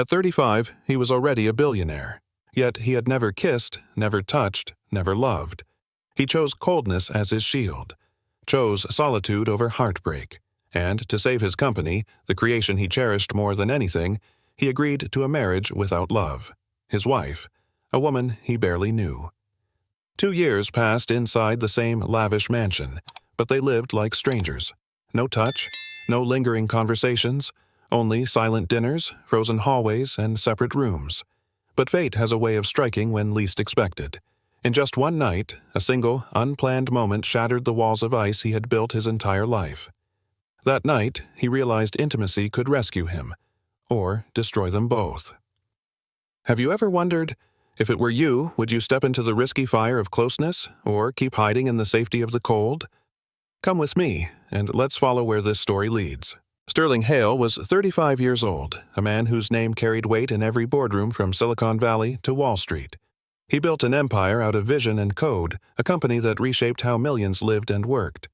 At 35, he was already a billionaire. Yet he had never kissed, never touched, never loved. He chose coldness as his shield, chose solitude over heartbreak, and to save his company, the creation he cherished more than anything, he agreed to a marriage without love. His wife, a woman he barely knew. 2 years passed inside the same lavish mansion, but they lived like strangers. No touch, no lingering conversations, only silent dinners, frozen hallways, and separate rooms. But fate has a way of striking when least expected. In just one night, a single, unplanned moment shattered the walls of ice he had built his entire life. That night, he realized intimacy could rescue him, or destroy them both. Have you ever wondered, if it were you, would you step into the risky fire of closeness, or keep hiding in the safety of the cold? Come with me, and let's follow where this story leads. Sterling Hale was 35 years old, a man whose name carried weight in every boardroom from Silicon Valley to Wall Street. He built an empire out of vision and code, a company that reshaped how millions lived and worked.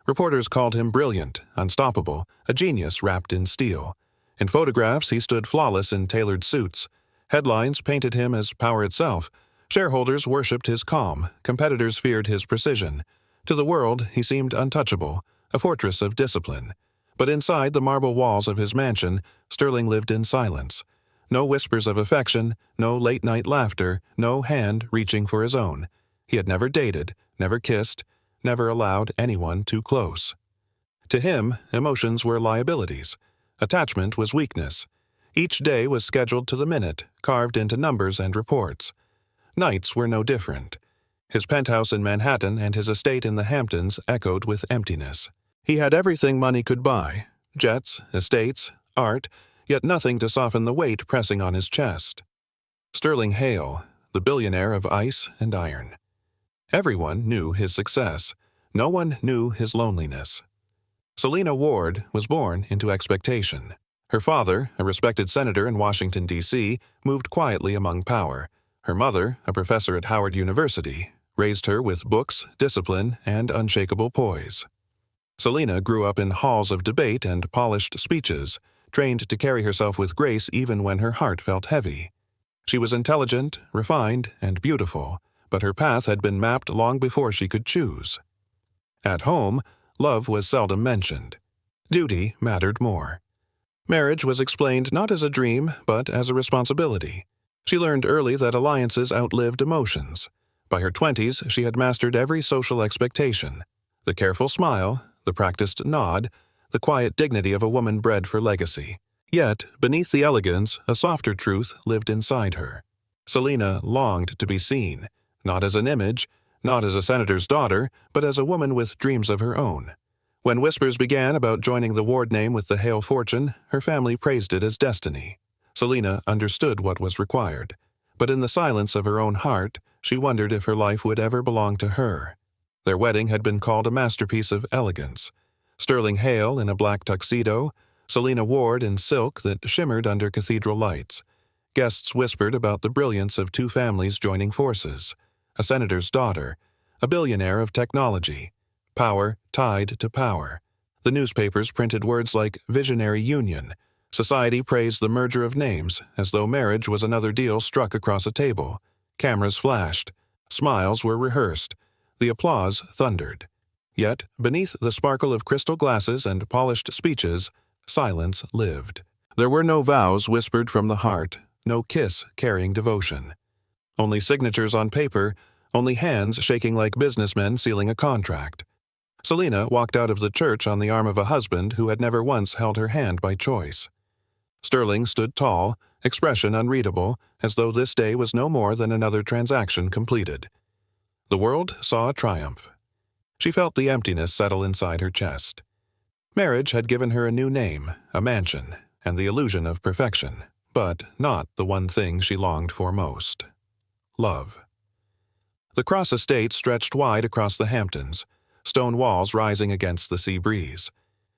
Reporters called him brilliant, unstoppable, a genius wrapped in steel. In photographs, he stood flawless in tailored suits. Headlines painted him as power itself. Shareholders worshipped his calm. Competitors feared his precision. To the world, he seemed untouchable, a fortress of discipline. But inside the marble walls of his mansion, Sterling lived in silence. No whispers of affection, no late-night laughter, no hand reaching for his own. He had never dated, never kissed, never allowed anyone too close. To him, emotions were liabilities. Attachment was weakness. Each day was scheduled to the minute, carved into numbers and reports. Nights were no different. His penthouse in Manhattan and his estate in the Hamptons echoed with emptiness. He had everything money could buy: jets, estates, art, yet nothing to soften the weight pressing on his chest. Sterling Hale, the billionaire of ice and iron. Everyone knew his success. No one knew his loneliness. Selena Ward was born into expectation. Her father, a respected senator in Washington, D.C., moved quietly among power. Her mother, a professor at Howard University, raised her with books, discipline, and unshakable poise. Selena grew up in halls of debate and polished speeches, trained to carry herself with grace even when her heart felt heavy. She was intelligent, refined, and beautiful, but her path had been mapped long before she could choose. At home, love was seldom mentioned. Duty mattered more. Marriage was explained not as a dream, but as a responsibility. She learned early that alliances outlived emotions. By her 20s, she had mastered every social expectation: the careful smile, the practiced nod, the quiet dignity of a woman bred for legacy. Yet, beneath the elegance, a softer truth lived inside her. Selena longed to be seen, not as an image, not as a senator's daughter, but as a woman with dreams of her own. When whispers began about joining the Ward name with the Hale fortune, her family praised it as destiny. Selena understood what was required, but in the silence of her own heart, she wondered if her life would ever belong to her. Their wedding had been called a masterpiece of elegance. Sterling Hale in a black tuxedo, Selena Ward in silk that shimmered under cathedral lights. Guests whispered about the brilliance of two families joining forces: a senator's daughter, a billionaire of technology. Power tied to power. The newspapers printed words like visionary union. Society praised the merger of names, as though marriage was another deal struck across a table. Cameras flashed. Smiles were rehearsed. The applause thundered. Yet, beneath the sparkle of crystal glasses and polished speeches, silence lived. There were no vows whispered from the heart, no kiss carrying devotion. Only signatures on paper, only hands shaking like businessmen sealing a contract. Selena walked out of the church on the arm of a husband who had never once held her hand by choice. Sterling stood tall, expression unreadable, as though this day was no more than another transaction completed. The world saw a triumph. She felt the emptiness settle inside her chest. Marriage had given her a new name, a mansion, and the illusion of perfection, but not the one thing she longed for most: love. The Cross estate stretched wide across the Hamptons, stone walls rising against the sea breeze.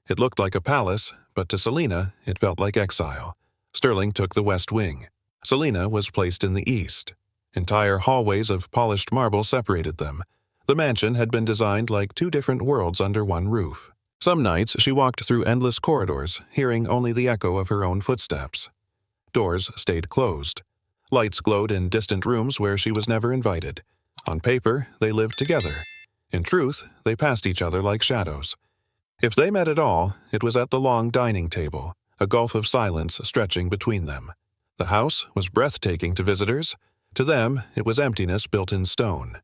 It looked like a palace, but to Selena it felt like exile. Sterling took the west wing. Selena was placed in the east. Entire hallways of polished marble separated them. The mansion had been designed like two different worlds under one roof. Some nights she walked through endless corridors, hearing only the echo of her own footsteps. Doors stayed closed. Lights glowed in distant rooms where she was never invited. On paper, they lived together. In truth, they passed each other like shadows. If they met at all, it was at the long dining table, a gulf of silence stretching between them. The house was breathtaking to visitors. To them, it was emptiness built in stone.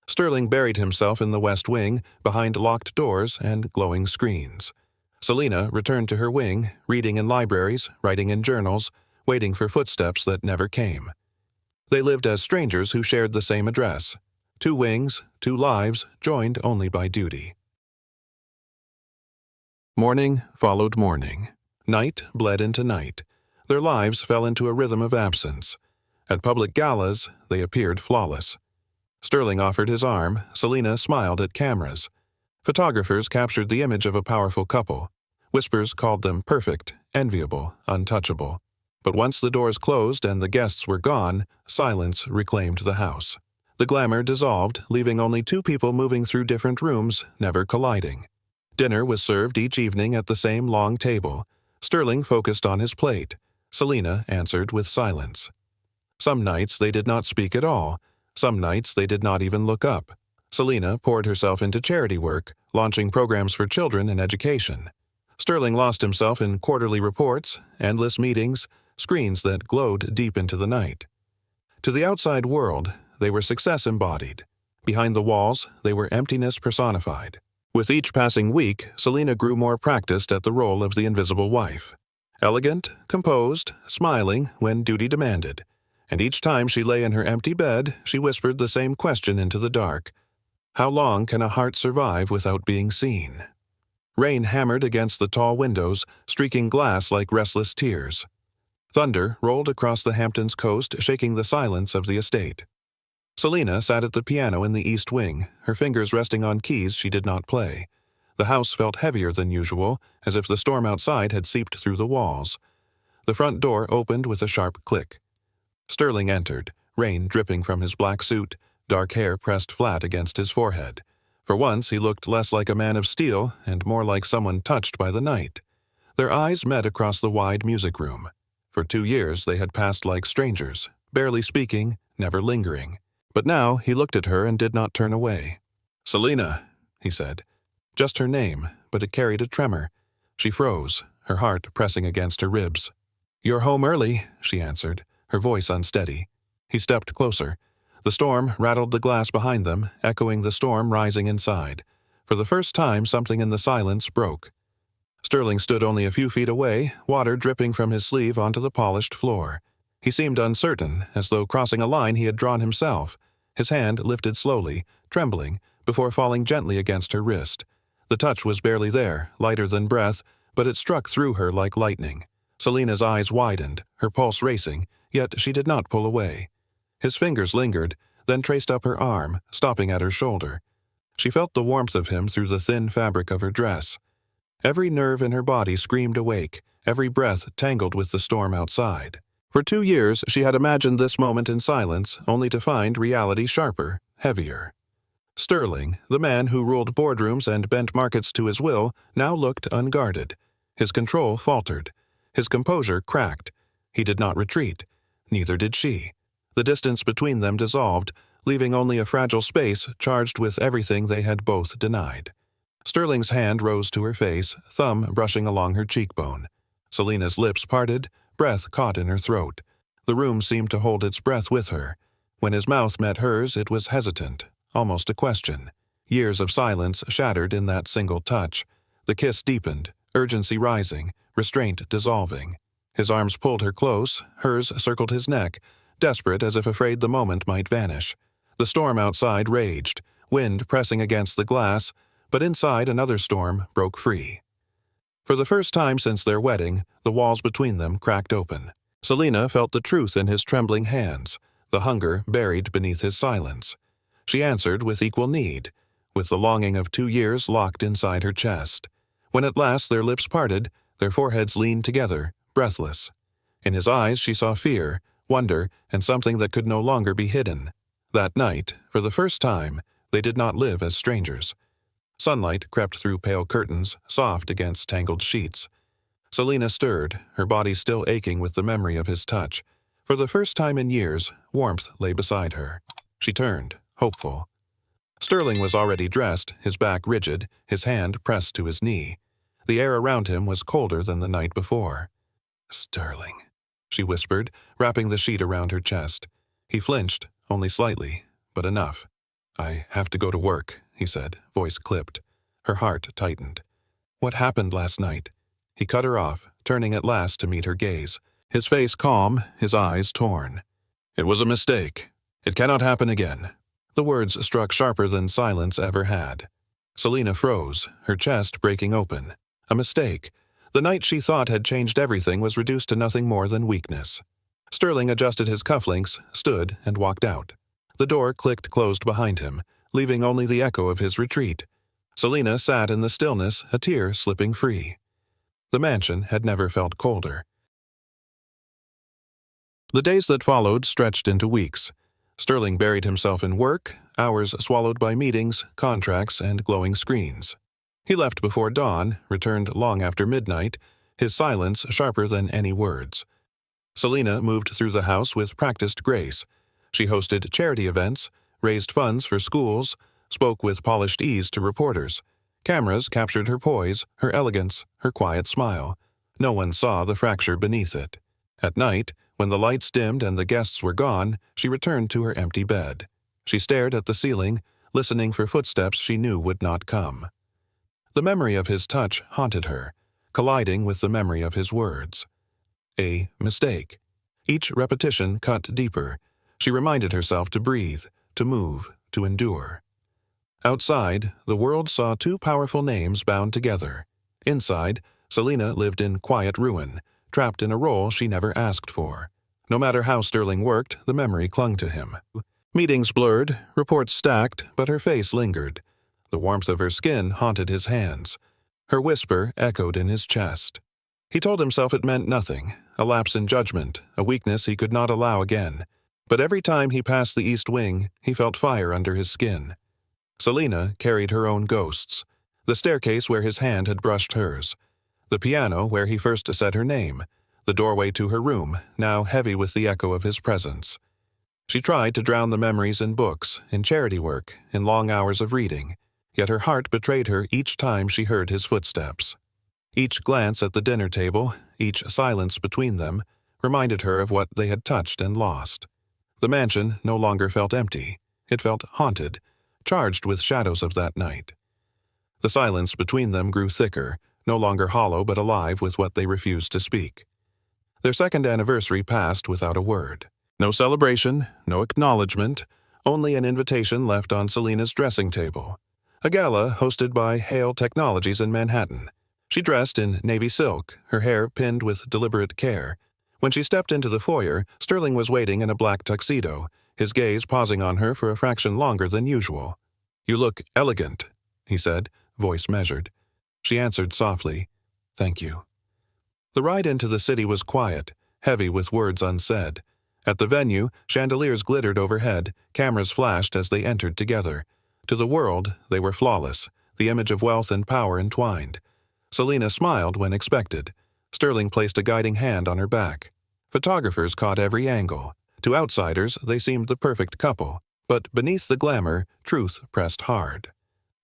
Sterling buried himself in the West Wing, behind locked doors and glowing screens. Selena returned to her wing, reading in libraries, writing in journals, waiting for footsteps that never came. They lived as strangers who shared the same address. 2 wings, 2 lives, joined only by duty. Morning followed morning. Night bled into night. Their lives fell into a rhythm of absence. At public galas, they appeared flawless. Sterling offered his arm. Selena smiled at cameras. Photographers captured the image of a powerful couple. Whispers called them perfect, enviable, untouchable. But once the doors closed and the guests were gone, silence reclaimed the house. The glamour dissolved, leaving only 2 people moving through different rooms, never colliding. Dinner was served each evening at the same long table. Sterling focused on his plate. Selena answered with silence. Some nights they did not speak at all. Some nights they did not even look up. Selena poured herself into charity work, launching programs for children and education. Sterling lost himself in quarterly reports, endless meetings, screens that glowed deep into the night. To the outside world, they were success embodied. Behind the walls, they were emptiness personified. With each passing week, Selena grew more practiced at the role of the invisible wife. Elegant, composed, smiling when duty demanded. And each time she lay in her empty bed, she whispered the same question into the dark. How long can a heart survive without being seen? Rain hammered against the tall windows, streaking glass like restless tears. Thunder rolled across the Hamptons coast, shaking the silence of the estate. Selena sat at the piano in the East Wing, her fingers resting on keys she did not play. The house felt heavier than usual, as if the storm outside had seeped through the walls. The front door opened with a sharp click. Sterling entered, rain dripping from his black suit, dark hair pressed flat against his forehead. For once he looked less like a man of steel and more like someone touched by the night. Their eyes met across the wide music room. For 2 years they had passed like strangers, barely speaking, never lingering. But now he looked at her and did not turn away. "Selena," he said. Just her name, but it carried a tremor. She froze, her heart pressing against her ribs. "You're home early," she answered, her voice unsteady. He stepped closer. The storm rattled the glass behind them, echoing the storm rising inside. For the first time, something in the silence broke. Sterling stood only a few feet away, water dripping from his sleeve onto the polished floor. He seemed uncertain, as though crossing a line he had drawn himself. His hand lifted slowly, trembling, before falling gently against her wrist. The touch was barely there, lighter than breath, but it struck through her like lightning. Selena's eyes widened, her pulse racing, yet she did not pull away. His fingers lingered, then traced up her arm, stopping at her shoulder. She felt the warmth of him through the thin fabric of her dress. Every nerve in her body screamed awake, every breath tangled with the storm outside. For 2 years she had imagined this moment in silence, only to find reality sharper, heavier. Sterling, the man who ruled boardrooms and bent markets to his will, now looked unguarded. His control faltered. His composure cracked. He did not retreat. Neither did she. The distance between them dissolved, leaving only a fragile space charged with everything they had both denied. Sterling's hand rose to her face, thumb brushing along her cheekbone. Selena's lips parted, breath caught in her throat. The room seemed to hold its breath with her. When his mouth met hers, it was hesitant, almost a question. Years of silence shattered in that single touch. The kiss deepened, urgency rising, restraint dissolving. His arms pulled her close, hers circled his neck, desperate as if afraid the moment might vanish. The storm outside raged, wind pressing against the glass, but inside another storm broke free. For the first time since their wedding, the walls between them cracked open. Selena felt the truth in his trembling hands, the hunger buried beneath his silence. She answered with equal need, with the longing of 2 years locked inside her chest. When at last their lips parted, their foreheads leaned together, breathless. In his eyes she saw fear, wonder, and something that could no longer be hidden. That night, for the first time, they did not live as strangers. Sunlight crept through pale curtains, soft against tangled sheets. Selena stirred, her body still aching with the memory of his touch. For the first time in years, warmth lay beside her. She turned, hopeful. Sterling was already dressed, his back rigid, his hand pressed to his knee. The air around him was colder than the night before. "Sterling," she whispered, wrapping the sheet around her chest. He flinched, only slightly, but enough. "I have to go to work," he said, voice clipped. Her heart tightened. "What happened last night?" He cut her off, turning at last to meet her gaze, his face calm, his eyes torn. "It was a mistake. It cannot happen again." The words struck sharper than silence ever had. Selena froze, her chest breaking open. A mistake. The night she thought had changed everything was reduced to nothing more than weakness. Sterling adjusted his cufflinks, stood, and walked out. The door clicked closed behind him, leaving only the echo of his retreat. Selena sat in the stillness, a tear slipping free. The mansion had never felt colder. The days that followed stretched into weeks. Sterling buried himself in work, hours swallowed by meetings, contracts, and glowing screens. He left before dawn, returned long after midnight, his silence sharper than any words. Selena moved through the house with practiced grace. She hosted charity events, raised funds for schools, spoke with polished ease to reporters. Cameras captured her poise, her elegance, her quiet smile. No one saw the fracture beneath it. At night, when the lights dimmed and the guests were gone, she returned to her empty bed. She stared at the ceiling, listening for footsteps she knew would not come. The memory of his touch haunted her, colliding with the memory of his words. A mistake. Each repetition cut deeper. She reminded herself to breathe, to move, to endure. Outside, the world saw two powerful names bound together. Inside, Selena lived in quiet ruin, trapped in a role she never asked for. No matter how Sterling worked, the memory clung to him. Meetings blurred, reports stacked, but her face lingered. The warmth of her skin haunted his hands. Her whisper echoed in his chest. He told himself it meant nothing, a lapse in judgment, a weakness he could not allow again. But every time he passed the East Wing, he felt fire under his skin. Selena carried her own ghosts. The staircase where his hand had brushed hers. The piano where he first said her name. The doorway to her room, now heavy with the echo of his presence. She tried to drown the memories in books, in charity work, in long hours of reading. Yet her heart betrayed her each time she heard his footsteps. Each glance at the dinner table, each silence between them, reminded her of what they had touched and lost. The mansion no longer felt empty. It felt haunted, charged with shadows of that night. The silence between them grew thicker, no longer hollow but alive with what they refused to speak. Their second anniversary passed without a word. No celebration, no acknowledgement, only an invitation left on Selena's dressing table. A gala hosted by Hale Technologies in Manhattan. She dressed in navy silk, her hair pinned with deliberate care. When she stepped into the foyer, Sterling was waiting in a black tuxedo, his gaze pausing on her for a fraction longer than usual. "You look elegant," he said, voice measured. She answered softly, "Thank you." The ride into the city was quiet, heavy with words unsaid. At the venue, chandeliers glittered overhead, cameras flashed as they entered together. To the world, they were flawless, the image of wealth and power entwined. Selena smiled when expected. Sterling placed a guiding hand on her back. Photographers caught every angle. To outsiders, they seemed the perfect couple. But beneath the glamour, truth pressed hard.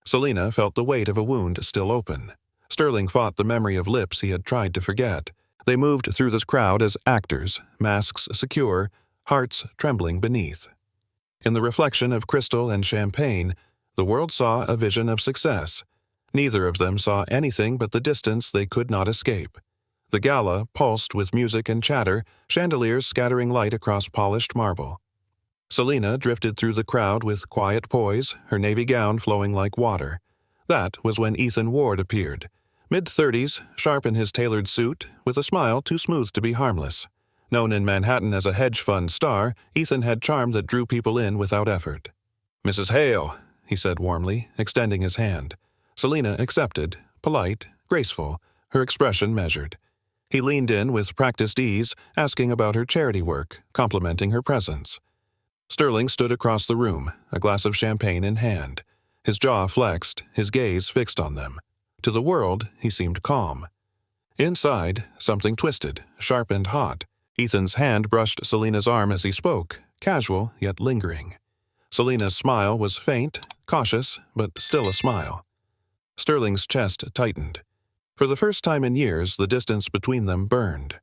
Selena felt the weight of a wound still open. Sterling fought the memory of lips he had tried to forget. They moved through this crowd as actors, masks secure, hearts trembling beneath. In the reflection of crystal and champagne, the world saw a vision of success. Neither of them saw anything but the distance they could not escape. The gala pulsed with music and chatter, chandeliers scattering light across polished marble. Selena drifted through the crowd with quiet poise, her navy gown flowing like water. That was when Ethan Ward appeared. Mid-30s, sharp in his tailored suit, with a smile too smooth to be harmless. Known in Manhattan as a hedge fund star, Ethan had charm that drew people in without effort. "Mrs. Hale," he said warmly, extending his hand. Selena accepted, polite, graceful, her expression measured. He leaned in with practiced ease, asking about her charity work, complimenting her presence. Sterling stood across the room, a glass of champagne in hand. His jaw flexed, his gaze fixed on them. To the world, he seemed calm. Inside, something twisted, sharp and hot. Ethan's hand brushed Selena's arm as he spoke, casual yet lingering. Selena's smile was faint, cautious, but still a smile. Sterling's chest tightened. For the first time in years, the distance between them burned.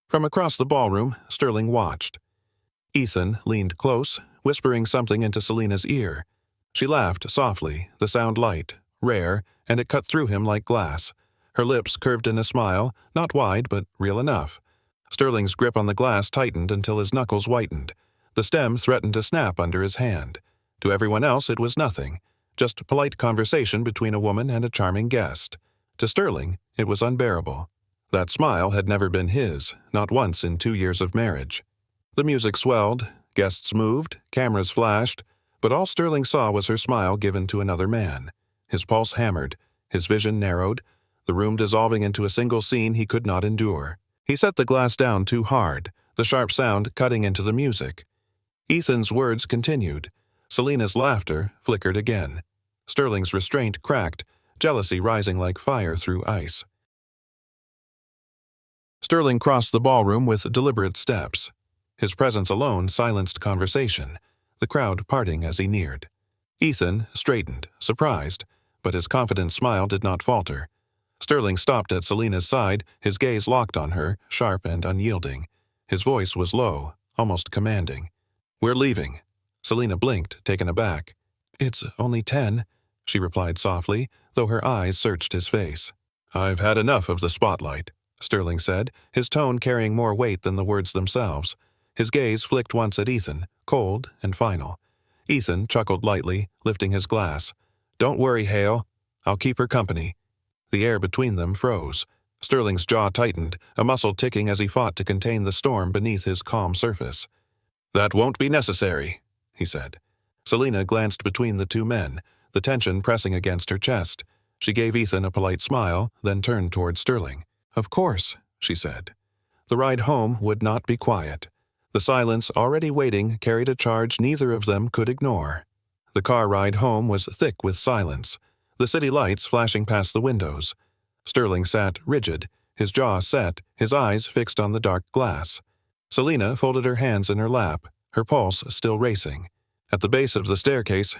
From across the ballroom, Sterling watched. Ethan leaned close, whispering something into Selena's ear. She laughed softly, the sound light, rare, and it cut through him like glass. Her lips curved in a smile, not wide but real enough. Sterling's grip on the glass tightened until his knuckles whitened. The stem threatened to snap under his hand. To everyone else it was nothing, just polite conversation between a woman and a charming guest. To Sterling, it was unbearable. That smile had never been his, not once in 2 years of marriage. The music swelled, guests moved, cameras flashed, but all Sterling saw was her smile given to another man. His pulse hammered, his vision narrowed, the room dissolving into a single scene he could not endure. He set the glass down too hard, the sharp sound cutting into the music. Ethan's words continued. Selena's laughter flickered again. Sterling's restraint cracked, jealousy rising like fire through ice. Sterling crossed the ballroom with deliberate steps. His presence alone silenced conversation, the crowd parting as he neared. Ethan straightened, surprised, but his confident smile did not falter. Sterling stopped at Selena's side, his gaze locked on her, sharp and unyielding. His voice was low, almost commanding. "We're leaving." Selena blinked, taken aback. "It's only 10, she replied softly, though her eyes searched his face. "I've had enough of the spotlight," Sterling said, his tone carrying more weight than the words themselves. His gaze flicked once at Ethan, cold and final. Ethan chuckled lightly, lifting his glass. "Don't worry, Hale. I'll keep her company." The air between them froze. Sterling's jaw tightened, a muscle ticking as he fought to contain the storm beneath his calm surface. "That won't be necessary," he said. Selena glanced between the two men, the tension pressing against her chest. She gave Ethan a polite smile, then turned toward Sterling. "Of course," she said. The ride home would not be quiet. The silence already waiting carried a charge neither of them could ignore. The car ride home was thick with silence, the city lights flashing past the windows. Sterling sat rigid, his jaw set, his eyes fixed on the dark glass. Selena folded her hands in her lap, her pulse still racing. At the base of the staircase,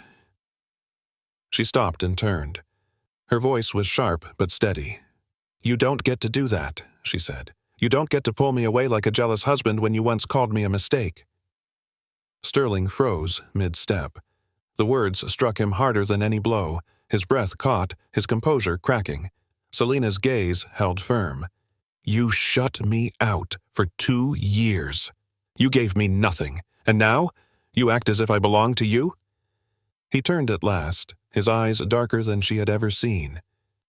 she stopped and turned. Her voice was sharp but steady. "You don't get to do that," she said. "You don't get to pull me away like a jealous husband when you once called me a mistake." Sterling froze mid-step. The words struck him harder than any blow, his breath caught, his composure cracking. Selena's gaze held firm. "You shut me out for 2 years. You gave me nothing, and now you act as if I belong to you?" He turned at last, his eyes darker than she had ever seen.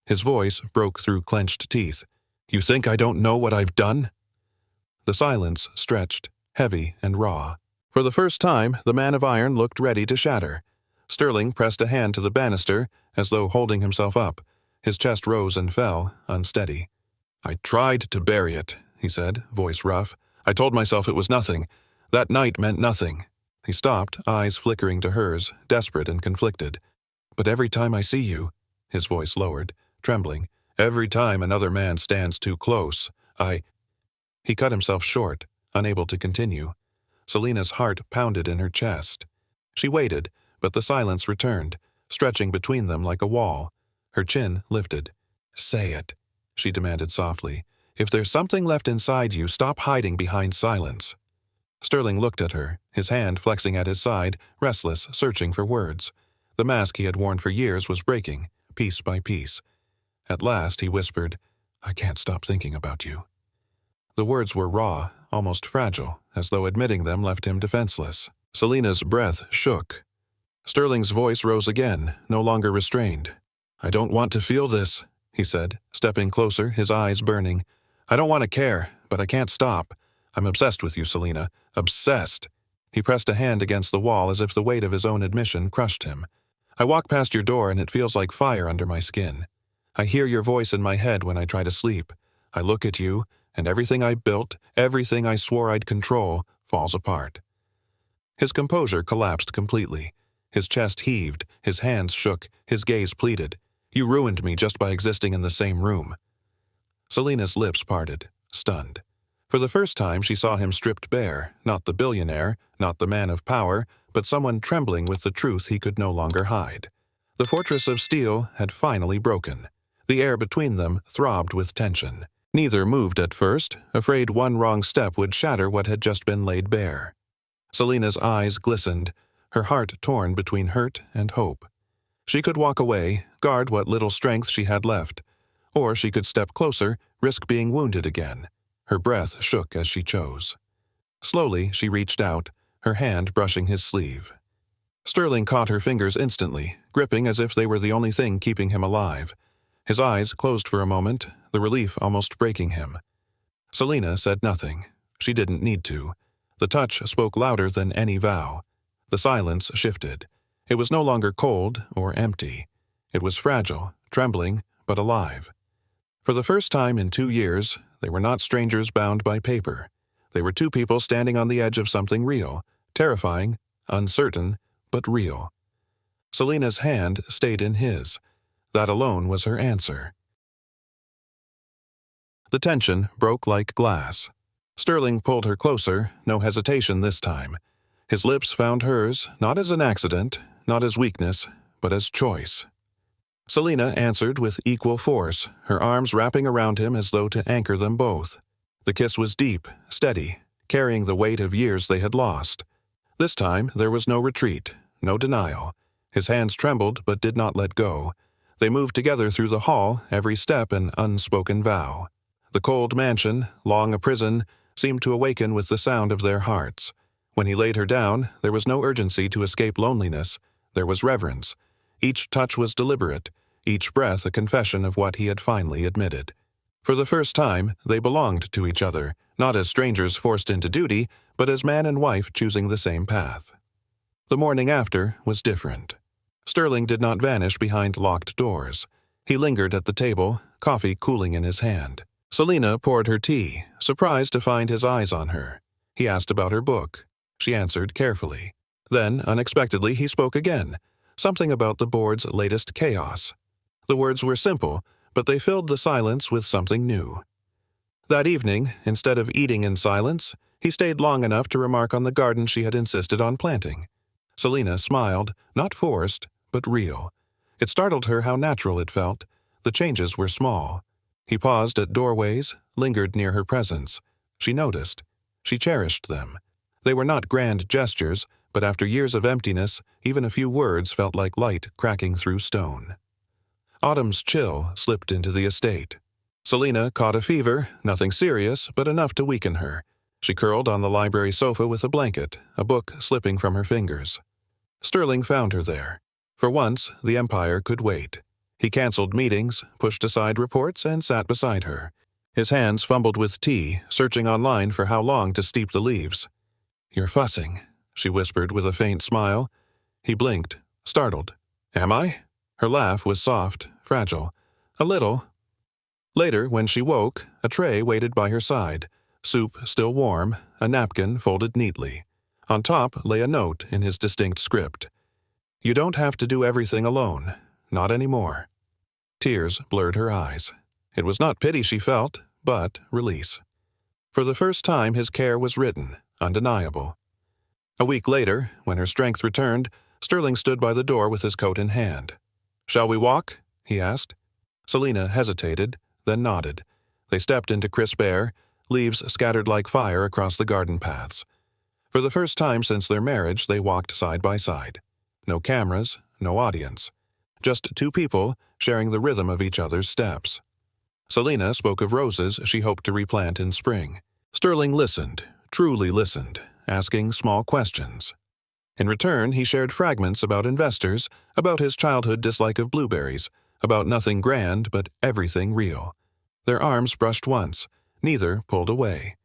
His voice broke through clenched teeth. "You think I don't know what I've done?" The silence stretched, heavy and raw. For the first time, the man of iron looked ready to shatter. Sterling pressed a hand to the banister, as though holding himself up. His chest rose and fell, unsteady. "I tried to bury it," he said, voice rough. "I told myself it was nothing. That night meant nothing." He stopped, eyes flickering to hers, desperate and conflicted. "But every time I see you," his voice lowered, trembling, "every time another man stands too close, He cut himself short, unable to continue. Selena's heart pounded in her chest. She waited, but the silence returned, stretching between them like a wall. Her chin lifted. "Say it," she demanded softly. "If there's something left inside you, stop hiding behind silence." Sterling looked at her, his hand flexing at his side, restless, searching for words. The mask he had worn for years was breaking, piece by piece. At last he whispered, "I can't stop thinking about you." The words were raw, almost fragile, as though admitting them left him defenseless. Selena's breath shook. Sterling's voice rose again, no longer restrained. "I don't want to feel this," he said, stepping closer, his eyes burning. "I don't want to care, but I can't stop. I'm obsessed with you, Selena. Obsessed." He pressed a hand against the wall as if the weight of his own admission crushed him. "I walk past your door and it feels like fire under my skin. I hear your voice in my head when I try to sleep. I look at you, and everything I built, everything I swore I'd control, falls apart." His composure collapsed completely. His chest heaved, his hands shook, his gaze pleaded. "You ruined me just by existing in the same room." Selena's lips parted, stunned. For the first time she saw him stripped bare, not the billionaire, not the man of power, but someone trembling with the truth he could no longer hide. The fortress of steel had finally broken. The air between them throbbed with tension. Neither moved at first, afraid one wrong step would shatter what had just been laid bare. Selena's eyes glistened, her heart torn between hurt and hope. She could walk away, guard what little strength she had left. Or she could step closer, risk being wounded again. Her breath shook as she chose. Slowly, she reached out, her hand brushing his sleeve. Sterling caught her fingers instantly, gripping as if they were the only thing keeping him alive. His eyes closed for a moment, the relief almost breaking him. Selena said nothing. She didn't need to. The touch spoke louder than any vow. The silence shifted. It was no longer cold or empty. It was fragile, trembling, but alive. For the first time in 2 years, they were not strangers bound by paper. They were two people standing on the edge of something real, terrifying, uncertain, but real. Selena's hand stayed in his. That alone was her answer. The tension broke like glass. Sterling pulled her closer, no hesitation this time. His lips found hers, not as an accident, not as weakness, but as choice. Selena answered with equal force, her arms wrapping around him as though to anchor them both. The kiss was deep, steady, carrying the weight of years they had lost. This time there was no retreat, no denial. His hands trembled but did not let go. They moved together through the hall, every step an unspoken vow. The cold mansion, long a prison, seemed to awaken with the sound of their hearts. When he laid her down, there was no urgency to escape loneliness. There was reverence. Each touch was deliberate, each breath a confession of what he had finally admitted. For the first time, they belonged to each other, not as strangers forced into duty, but as man and wife choosing the same path. The morning after was different. Sterling did not vanish behind locked doors. He lingered at the table, coffee cooling in his hand. Selena poured her tea, surprised to find his eyes on her. He asked about her book. She answered carefully. Then, unexpectedly, he spoke again, something about the board's latest chaos. The words were simple, but they filled the silence with something new. That evening, instead of eating in silence, he stayed long enough to remark on the garden she had insisted on planting. Selena smiled, not forced, but real. It startled her how natural it felt. The changes were small. He paused at doorways, lingered near her presence. She noticed. She cherished them. They were not grand gestures, but after years of emptiness, even a few words felt like light cracking through stone. Autumn's chill slipped into the estate. Selena caught a fever, nothing serious, but enough to weaken her. She curled on the library sofa with a blanket, a book slipping from her fingers. Sterling found her there. For once, the Empire could wait. He canceled meetings, pushed aside reports, and sat beside her. His hands fumbled with tea, searching online for how long to steep the leaves. "You're fussing," she whispered with a faint smile. He blinked, startled. "Am I?" Her laugh was soft, fragile. "A little." Later, when she woke, a tray waited by her side, soup still warm, a napkin folded neatly. On top lay a note in his distinct script. "You don't have to do everything alone. Not anymore." Tears blurred her eyes. It was not pity she felt, but release. For the first time his care was written, undeniable. A week later, when her strength returned, Sterling stood by the door with his coat in hand. "Shall we walk?" he asked. Selena hesitated, then nodded. They stepped into crisp air, leaves scattered like fire across the garden paths. For the first time since their marriage, they walked side by side. No cameras, no audience. Just two people sharing the rhythm of each other's steps. Selena spoke of roses she hoped to replant in spring. Sterling listened, truly listened, asking small questions. In return, he shared fragments about investors, about his childhood dislike of blueberries, about nothing grand but everything real. Their arms brushed once, neither pulled away.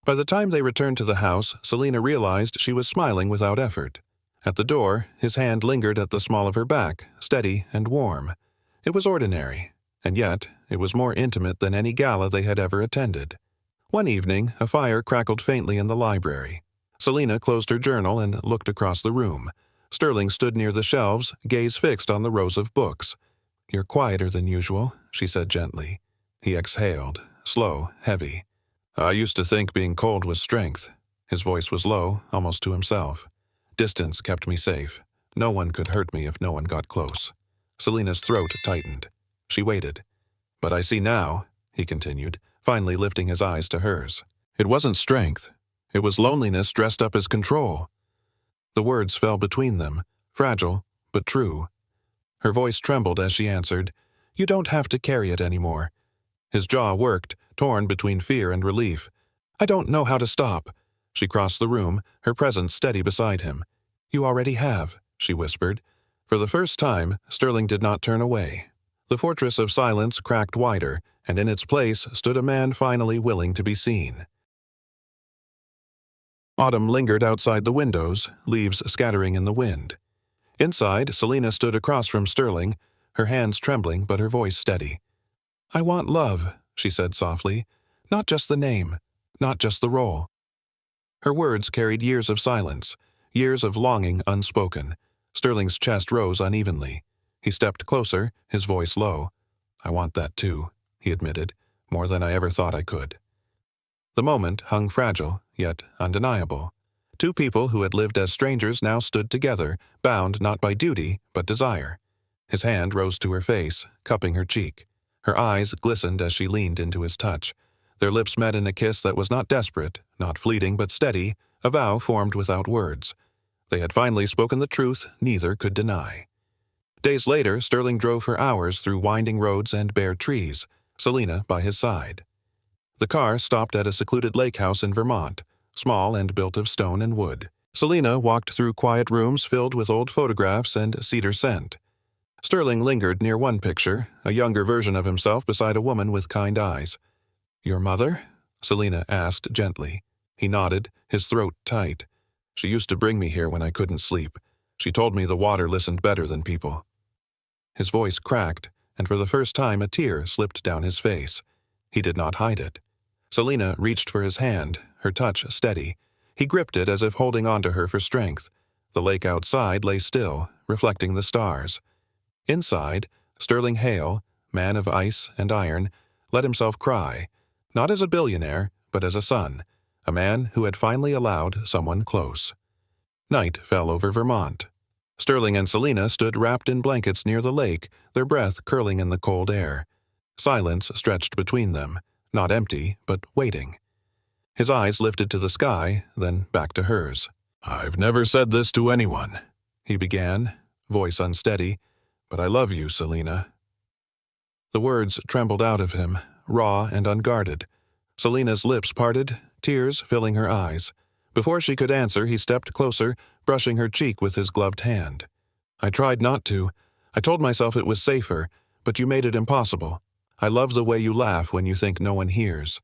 By the time they returned to the house, Selena realized she was smiling without effort. At the door, his hand lingered at the small of her back, steady and warm. It was ordinary, and yet it was more intimate than any gala they had ever attended. One evening, a fire crackled faintly in the library. Selena closed her journal and looked across the room. Sterling stood near the shelves, gaze fixed on the rows of books. "You're quieter than usual," she said gently. He exhaled, slow, heavy. I used to think being cold was strength. His voice was low, almost to himself. Distance kept me safe. No one could hurt me if no one got close. Selena's throat tightened. She waited. But I see now, he continued, finally lifting his eyes to hers. It wasn't strength. It was loneliness dressed up as control. The words fell between them, fragile, but true. Her voice trembled as she answered, "You don't have to carry it anymore." His jaw worked, torn between fear and relief. "I don't know how to stop." She crossed the room, her presence steady beside him. "You already have," she whispered. For the first time, Sterling did not turn away. The fortress of silence cracked wider, and in its place stood a man finally willing to be seen. Autumn lingered outside the windows, leaves scattering in the wind. Inside, Selena stood across from Sterling, her hands trembling but her voice steady. "I want love," she said softly. "Not just the name, not just the role." Her words carried years of silence, years of longing unspoken. Sterling's chest rose unevenly. He stepped closer, his voice low. "I want that too," he admitted, "more than I ever thought I could." The moment hung fragile, yet undeniable. Two people who had lived as strangers now stood together, bound not by duty, but desire. His hand rose to her face, cupping her cheek. Her eyes glistened as she leaned into his touch. Their lips met in a kiss that was not desperate, not fleeting but steady, a vow formed without words. They had finally spoken the truth neither could deny. Days later, Sterling drove for hours through winding roads and bare trees, Selena by his side. The car stopped at a secluded lake house in Vermont, small and built of stone and wood. Selena walked through quiet rooms filled with old photographs and cedar scent. Sterling lingered near one picture, a younger version of himself beside a woman with kind eyes. "Your mother?" Selena asked gently. He nodded, his throat tight. "She used to bring me here when I couldn't sleep. She told me the water listened better than people." His voice cracked, and for the first time a tear slipped down his face. He did not hide it. Selena reached for his hand, her touch steady. He gripped it as if holding onto her for strength. The lake outside lay still, reflecting the stars. Inside, Sterling Hale, man of ice and iron, let himself cry, not as a billionaire, but as a son, a man who had finally allowed someone close. Night fell over Vermont. Sterling and Selena stood wrapped in blankets near the lake, their breath curling in the cold air. Silence stretched between them, not empty, but waiting. His eyes lifted to the sky, then back to hers. "I've never said this to anyone," he began, voice unsteady, "but I love you, Selena." The words trembled out of him, raw and unguarded. Selena's lips parted, tears filling her eyes. Before she could answer, he stepped closer, brushing her cheek with his gloved hand. "I tried not to. I told myself it was safer, but you made it impossible. I love the way you laugh when you think no one hears.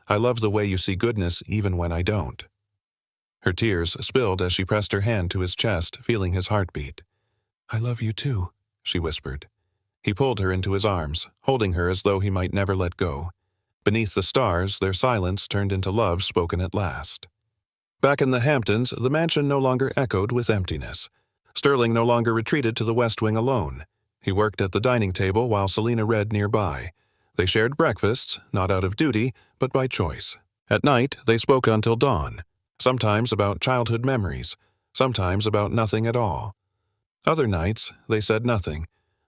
I love the way you see goodness even when I don't." Her tears spilled as she pressed her hand to his chest, feeling his heartbeat. "I love you too," she whispered. He pulled her into his arms, holding her as though he might never let go. Beneath the stars, their silence turned into love spoken at last. Back in the Hamptons, the mansion no longer echoed with emptiness. Sterling no longer retreated to the West Wing alone. He worked at the dining table while Selena read nearby. They shared breakfasts, not out of duty, but by choice. At night, they spoke until dawn, sometimes about childhood memories, sometimes about nothing at all. Other nights, they said nothing,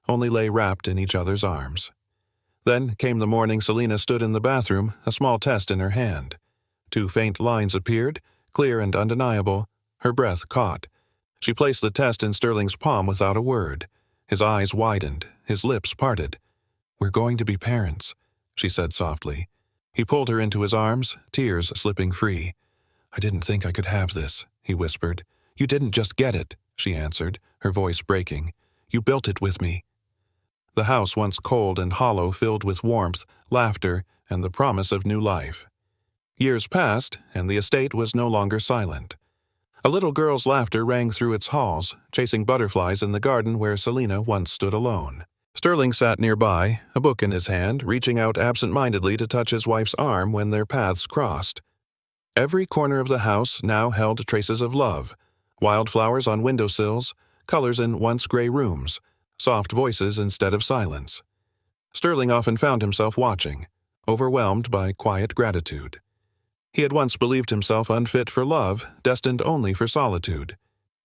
only lay wrapped in each other's arms. Then came the morning Selena stood in the bathroom, a small test in her hand. 2 faint lines appeared, clear and undeniable. Her breath caught. She placed the test in Sterling's palm without a word. His eyes widened, his lips parted. "We're going to be parents," she said softly. He pulled her into his arms, tears slipping free. "I didn't think I could have this," he whispered. "You didn't just get it," she answered, her voice breaking. "You built it with me." The house, once cold and hollow, filled with warmth, laughter, and the promise of new life. Years passed, and the estate was no longer silent. A little girl's laughter rang through its halls, chasing butterflies in the garden where Selena once stood alone. Sterling sat nearby, a book in his hand, reaching out absent-mindedly to touch his wife's arm when their paths crossed. Every corner of the house now held traces of love, wildflowers on windowsills, colors in once gray rooms, soft voices instead of silence. Sterling often found himself watching overwhelmed by quiet gratitude. He had once believed himself unfit for love, destined only for solitude.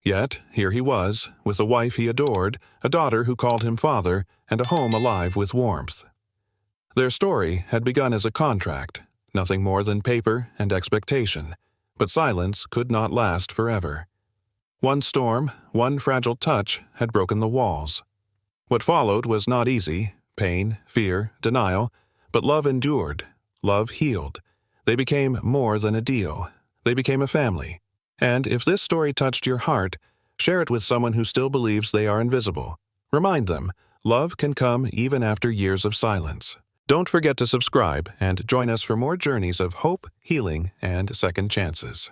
Yet, here he was, with a wife he adored, a daughter who called him father, and a home alive with warmth. Their story had begun as a contract, nothing more than paper and expectation, but silence could not last forever. One storm, one fragile touch had broken the walls. What followed was not easy: pain, fear, denial, but love endured, love healed. They became more than a deal. They became a family. And if this story touched your heart, share it with someone who still believes they are invisible. Remind them, love can come even after years of silence. Don't forget to subscribe and join us for more journeys of hope, healing, and second chances.